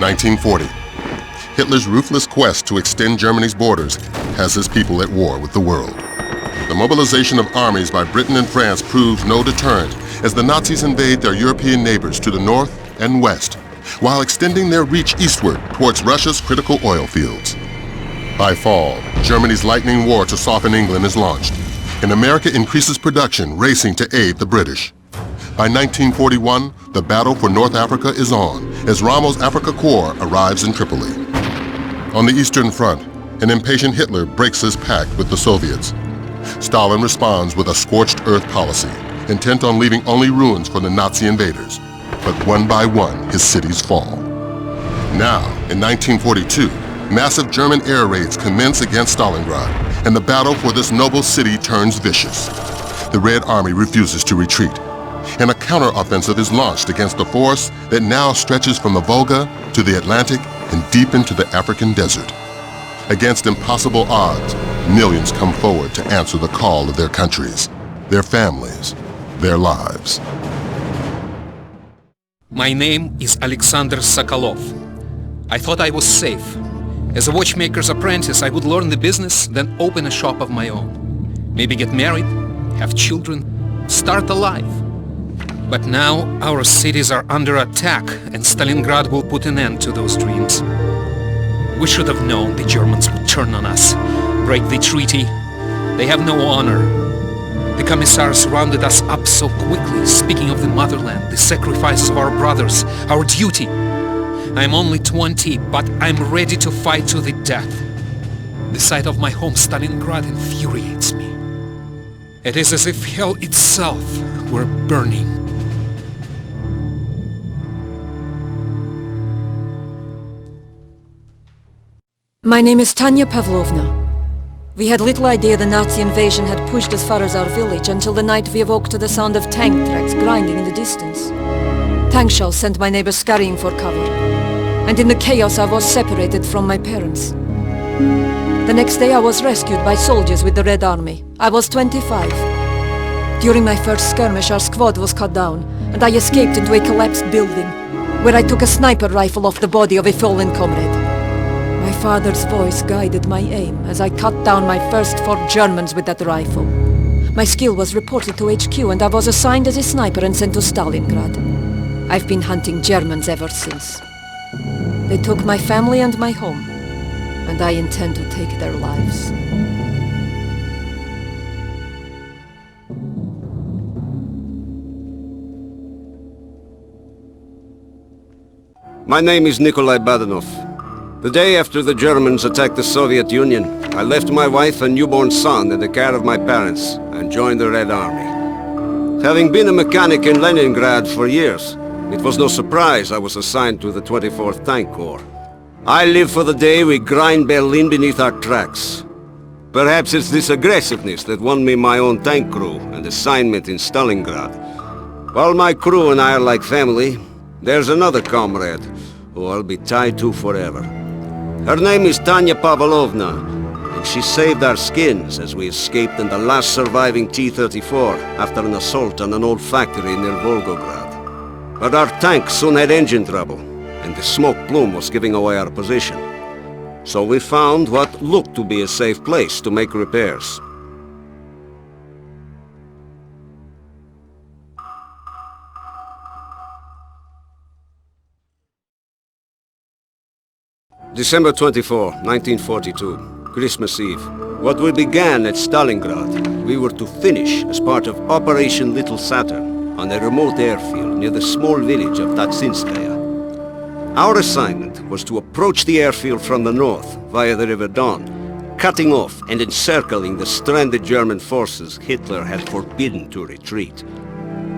1940. Hitler's ruthless quest to extend Germany's borders has his people at war with the world. The mobilization of armies by Britain and France proves no deterrent as the Nazis invade their European neighbors to the north and west, while extending their reach eastward towards Russia's critical oil fields. By fall, Germany's lightning war to soften England is launched, and America increases production, racing to aid the British. By 1941, the battle for North Africa is on, as Rommel's Afrika Korps arrives in Tripoli. On the Eastern Front, an impatient Hitler breaks his pact with the Soviets. Stalin responds with a scorched earth policy, intent on leaving only ruins for the Nazi invaders. But one by one, his cities fall. Now, in 1942, massive German air raids commence against Stalingrad, and the battle for this noble city turns vicious. The Red Army refuses to retreat, and a counteroffensive is launched against a force that now stretches from the Volga to the Atlantic and deep into the African desert. Against impossible odds, millions come forward to answer the call of their countries, their families, their lives. My name is Alexander Sokolov. I thought I was safe. As a watchmaker's apprentice, I would learn the business, then open a shop of my own. Maybe get married, have children, start a life. But now our cities are under attack, and Stalingrad will put an end to those dreams. We should have known the Germans would turn on us, break the treaty. They have no honor. The commissars rounded us up so quickly, speaking of the motherland, the sacrifices of our brothers, our duty. I'm only 20, but I'm ready to fight to the death. The sight of my home Stalingrad infuriates me. It is as if hell itself were burning. My name is Tanya Pavlovna. We had little idea the Nazi invasion had pushed as far as our village until the night we awoke to the sound of tank tracks grinding in the distance. Tank shells sent my neighbors scurrying for cover, and in the chaos I was separated from my parents. The next day I was rescued by soldiers with the Red Army. I was 25. During my first skirmish our squad was cut down, and I escaped into a collapsed building, where I took a sniper rifle off the body of a fallen comrade. My father's voice guided my aim as I cut down my first 4 Germans with that rifle. My skill was reported to HQ and I was assigned as a sniper and sent to Stalingrad. I've been hunting Germans ever since. They took my family and my home, and I intend to take their lives. My name is Nikolai Badanov. The day after the Germans attacked the Soviet Union, I left my wife and newborn son in the care of my parents and joined the Red Army. Having been a mechanic in Leningrad for years, it was no surprise I was assigned to the 24th Tank Corps. I live for the day we grind Berlin beneath our tracks. Perhaps it's this aggressiveness that won me my own tank crew and assignment in Stalingrad. While my crew and I are like family, there's another comrade who I'll be tied to forever. Her name is Tanya Pavlovna, and she saved our skins as we escaped in the last surviving T-34 after an assault on an old factory near Volgograd. But our tank soon had engine trouble, and the smoke plume was giving away our position. So we found what looked to be a safe place to make repairs. December 24, 1942, Christmas Eve. What we began at Stalingrad, we were to finish as part of Operation Little Saturn on a remote airfield near the small village of Tatsinskaya. Our assignment was to approach the airfield from the north via the River Don, cutting off and encircling the stranded German forces Hitler had forbidden to retreat.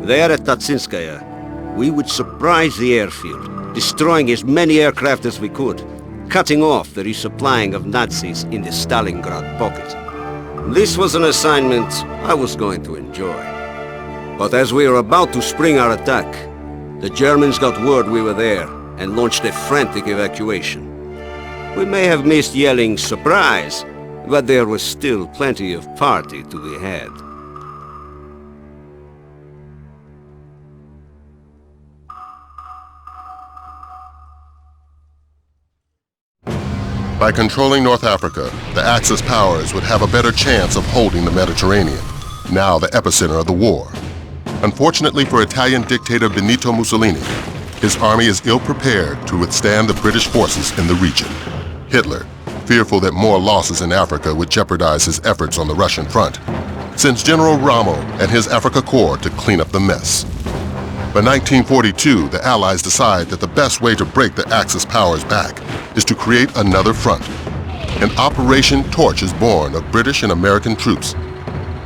There at Tatsinskaya, we would surprise the airfield, destroying as many aircraft as we could, cutting off the resupplying of Nazis in the Stalingrad pocket. This was an assignment I was going to enjoy. But as we were about to spring our attack, the Germans got word we were there and launched a frantic evacuation. We may have missed yelling "surprise," but there was still plenty of party to be had. By controlling North Africa, the Axis powers would have a better chance of holding the Mediterranean, now the epicenter of the war. Unfortunately for Italian dictator Benito Mussolini, his army is ill-prepared to withstand the British forces in the region. Hitler, fearful that more losses in Africa would jeopardize his efforts on the Russian front, sends General Rommel and his Africa Corps to clean up the mess. By 1942, the Allies decide that the best way to break the Axis powers back is to create another front. An Operation Torch is born of British and American troops.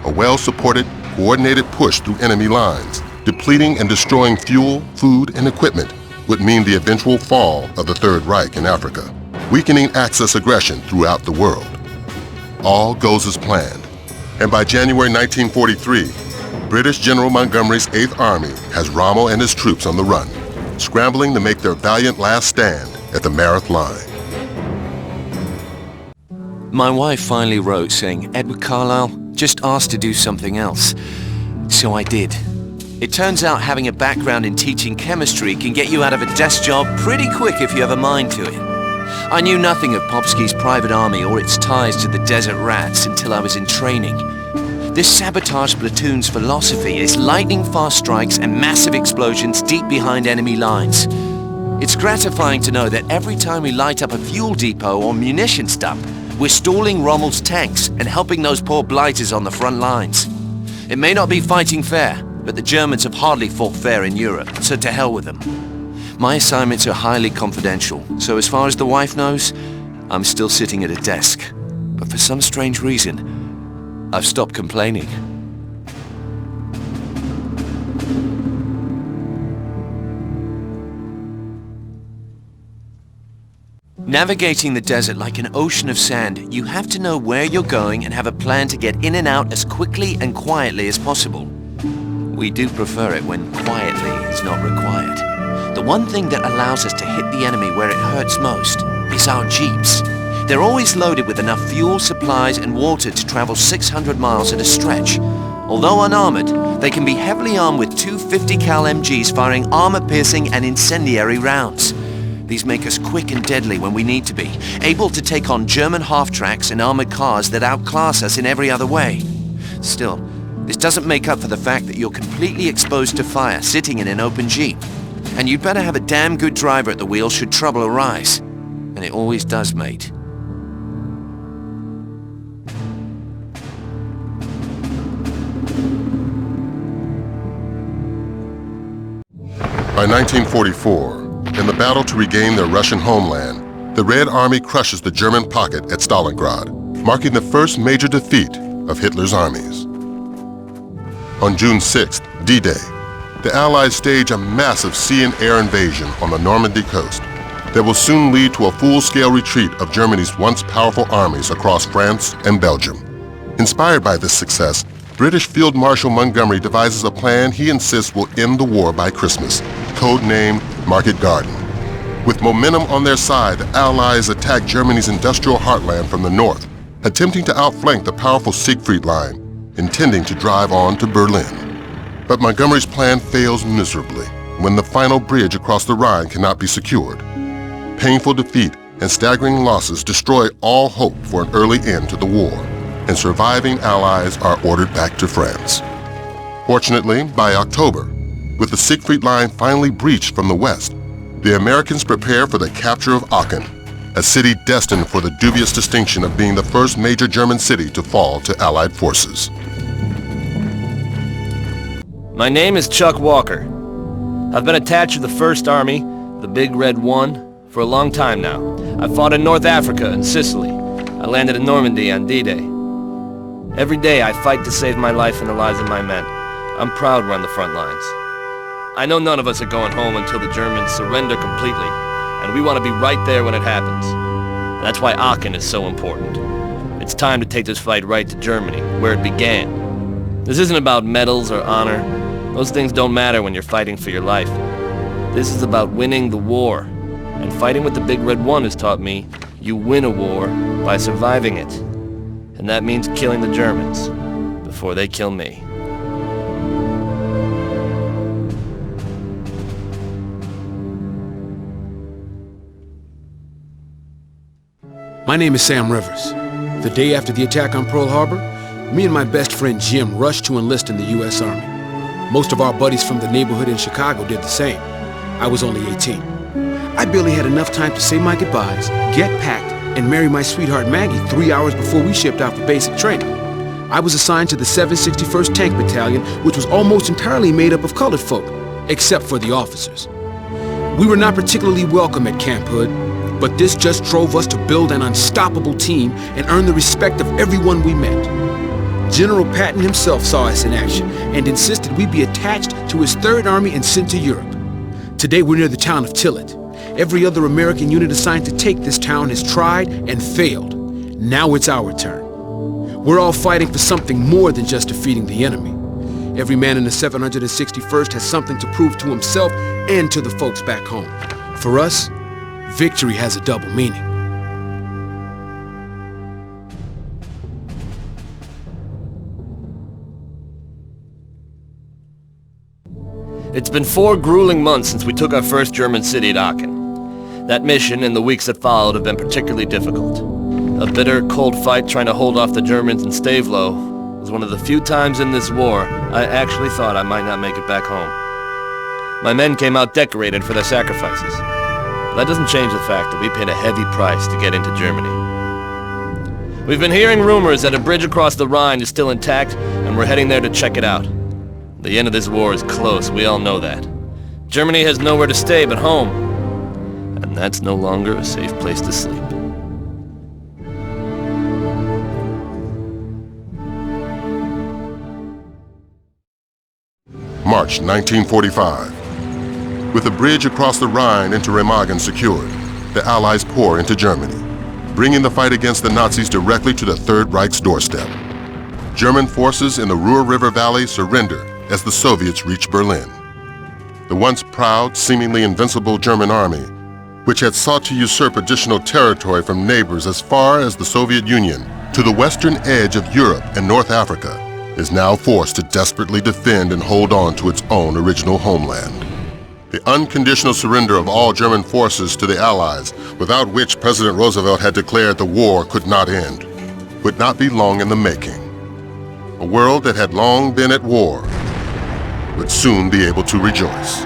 A well-supported, coordinated push through enemy lines, depleting and destroying fuel, food, and equipment would mean the eventual fall of the Third Reich in Africa, weakening Axis aggression throughout the world. All goes as planned, and by January 1943, British General Montgomery's 8th Army has Rommel and his troops on the run, scrambling to make their valiant last stand at the Mareth Line. My wife finally wrote saying, "Edward Carlisle, just asked to do something else." So I did. It turns out having a background in teaching chemistry can get you out of a desk job pretty quick if you have a mind to it. I knew nothing of Popsky's private army or its ties to the Desert Rats until I was in training. This sabotage platoon's philosophy is lightning-fast strikes and massive explosions deep behind enemy lines. It's gratifying to know that every time we light up a fuel depot or munitions dump, we're stalling Rommel's tanks and helping those poor blighters on the front lines. It may not be fighting fair, but the Germans have hardly fought fair in Europe, so to hell with them. My assignments are highly confidential, so as far as the wife knows, I'm still sitting at a desk. But for some strange reason, I've stopped complaining. Navigating the desert like an ocean of sand, you have to know where you're going and have a plan to get in and out as quickly and quietly as possible. We do prefer it when quietly is not required. The one thing that allows us to hit the enemy where it hurts most is our jeeps. They're always loaded with enough fuel, supplies, and water to travel 600 miles at a stretch. Although unarmored, they can be heavily armed with two 50 cal MGs firing armor-piercing and incendiary rounds. These make us quick and deadly when we need to be, able to take on German half-tracks and armored cars that outclass us in every other way. Still, this doesn't make up for the fact that you're completely exposed to fire sitting in an open jeep. And you'd better have a damn good driver at the wheel should trouble arise. And it always does, mate. By 1944, in the battle to regain their Russian homeland, the Red Army crushes the German pocket at Stalingrad, marking the first major defeat of Hitler's armies. On June 6th, D-Day, the Allies stage a massive sea and air invasion on the Normandy coast that will soon lead to a full-scale retreat of Germany's once powerful armies across France and Belgium. Inspired by this success, British Field Marshal Montgomery devises a plan he insists will end the war by Christmas, codenamed Market Garden. With momentum on their side, the Allies attack Germany's industrial heartland from the north, attempting to outflank the powerful Siegfried Line, intending to drive on to Berlin. But Montgomery's plan fails miserably when the final bridge across the Rhine cannot be secured. Painful defeat and staggering losses destroy all hope for an early end to the war, and surviving Allies are ordered back to France. Fortunately, by October, with the Siegfried Line finally breached from the west, the Americans prepare for the capture of Aachen, a city destined for the dubious distinction of being the first major German city to fall to Allied forces. My name is Chuck Walker. I've been attached to the 1st Army, the Big Red One, for a long time now. I fought in North Africa and Sicily. I landed in Normandy on D-Day. Every day I fight to save my life and the lives of my men. I'm proud we're on the front lines. I know none of us are going home until the Germans surrender completely, and we want to be right there when it happens. That's why Aachen is so important. It's time to take this fight right to Germany, where it began. This isn't about medals or honor. Those things don't matter when you're fighting for your life. This is about winning the war. And fighting with the Big Red One has taught me you win a war by surviving it. And that means killing the Germans before they kill me. My name is Sam Rivers. The day after the attack on Pearl Harbor, me and my best friend Jim rushed to enlist in the U.S. Army. Most of our buddies from the neighborhood in Chicago did the same. I was only 18. I barely had enough time to say my goodbyes, get packed, and marry my sweetheart Maggie 3 hours before we shipped out for basic training. I was assigned to the 761st Tank Battalion, which was almost entirely made up of colored folk, except for the officers. We were not particularly welcome at Camp Hood, but this just drove us to build an unstoppable team and earn the respect of everyone we met. General Patton himself saw us in action and insisted we be attached to his 3rd Army and sent to Europe. Today we're near the town of Tillet. Every other American unit assigned to take this town has tried and failed. Now it's our turn. We're all fighting for something more than just defeating the enemy. Every man in the 761st has something to prove to himself and to the folks back home. For us, victory has a double meaning. It's been 4 grueling months since we took our first German city at Aachen. That mission and the weeks that followed have been particularly difficult. A bitter, cold fight trying to hold off the Germans in Stavelo was one of the few times in this war I actually thought I might not make it back home. My men came out decorated for their sacrifices. But that doesn't change the fact that we paid a heavy price to get into Germany. We've been hearing rumors that a bridge across the Rhine is still intact, and we're heading there to check it out. The end of this war is close, we all know that. Germany has nowhere to stay but home, and that's no longer a safe place to sleep. March 1945. With the bridge across the Rhine into Remagen secured, the Allies pour into Germany, bringing the fight against the Nazis directly to the Third Reich's doorstep. German forces in the Ruhr River Valley surrender as the Soviets reach Berlin. The once proud, seemingly invincible German army, which had sought to usurp additional territory from neighbors as far as the Soviet Union to the western edge of Europe and North Africa, is now forced to desperately defend and hold on to its own original homeland. The unconditional surrender of all German forces to the Allies, without which President Roosevelt had declared the war could not end, would not be long in the making. A world that had long been at war would soon be able to rejoice.